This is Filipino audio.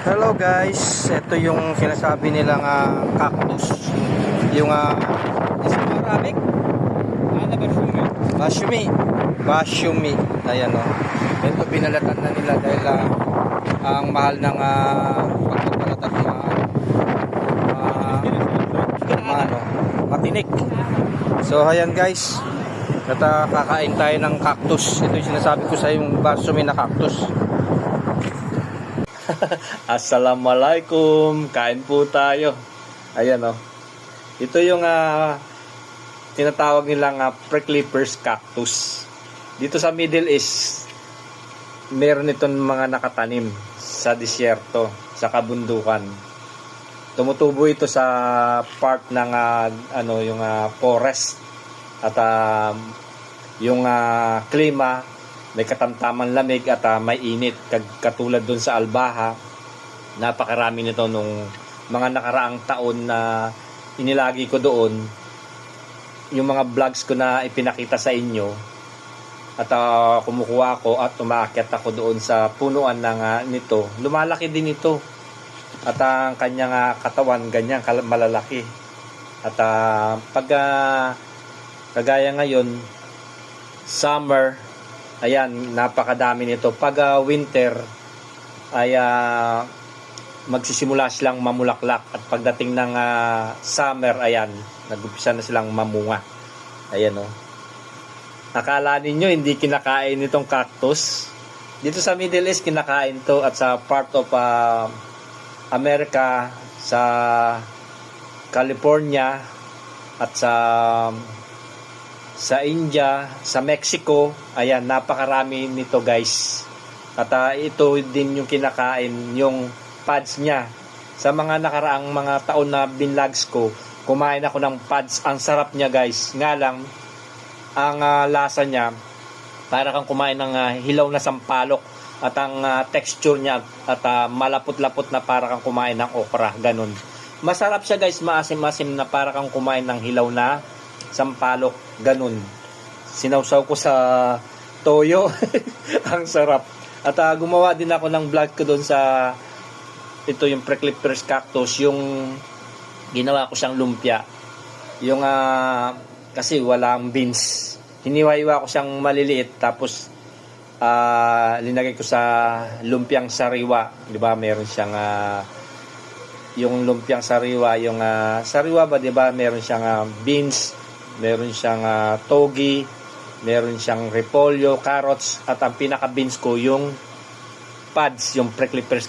Hello guys, ito yung sinasabi nilang cactus. Yung Arabic? Bashumi. Ayan o. Ito binalatan na nila dahil ang mahal ng pagpapalat at matinik. So ayan guys, kakain tayo ng cactus. Ito yung sinasabi ko sa yung bashumi na cactus. Assalamualaikum, kain po tayo. Ayan o. Ito yung tinatawag nilang prickly pears cactus. Dito sa Middle East, meron itong mga nakatanim sa disyerto, sa kabundukan. Tumutubo ito sa part ng yung forest at yung klima. May katamtaman lamig at may init. Katulad dun sa Albaha, napakarami nito nung mga nakaraang taon na inilagi ko doon. Yung mga vlogs ko na ipinakita sa inyo. At kumukuha ako at umaakyat ako doon sa punuan ng nito. Lumalaki din ito. At ang kanyang katawan, ganyan malalaki. At pag kagaya ngayon, summer, ayan, napakadami nito. Pag winter ay magsisimula silang mamulaklak at pagdating ng summer, ayan, nag-umpisa na silang mamunga. Ayan o. Akala ninyo hindi kinakain itong cactus? Dito sa Middle East kinakain to at sa part of America, sa California at sa India, sa Mexico, ayan, napakarami nito guys. At ito din yung kinakain, yung pads niya. Sa mga nakaraang mga taon na binlogs ko, kumain ako ng pads. Ang sarap niya guys. Nga lang, ang lasa niya, para kang kumain ng hilaw na sampalok. At ang texture niya, at malapot-lapot na para kang kumain ng okra. Ganun. Masarap siya guys, maasim-asim na para kang kumain ng hilaw na sampalok, ganun. Sinawsaw ko sa toyo. Ang sarap. At gumawa din ako ng vlog ko doon sa ito yung prickly pears cactus, yung ginawa ko siyang lumpia. Yung kasi walang beans. Hiniwa-hiwa ko siyang maliliit tapos linagay ko sa lumpiang sariwa. 'Di ba? Meron siyang yung lumpiang sariwa, yung sariwa ba 'di ba? Meron siyang beans, meron siyang togi, meron siyang repolyo, carrots, at ang pinaka-beans ko yung pads, yung prickly pears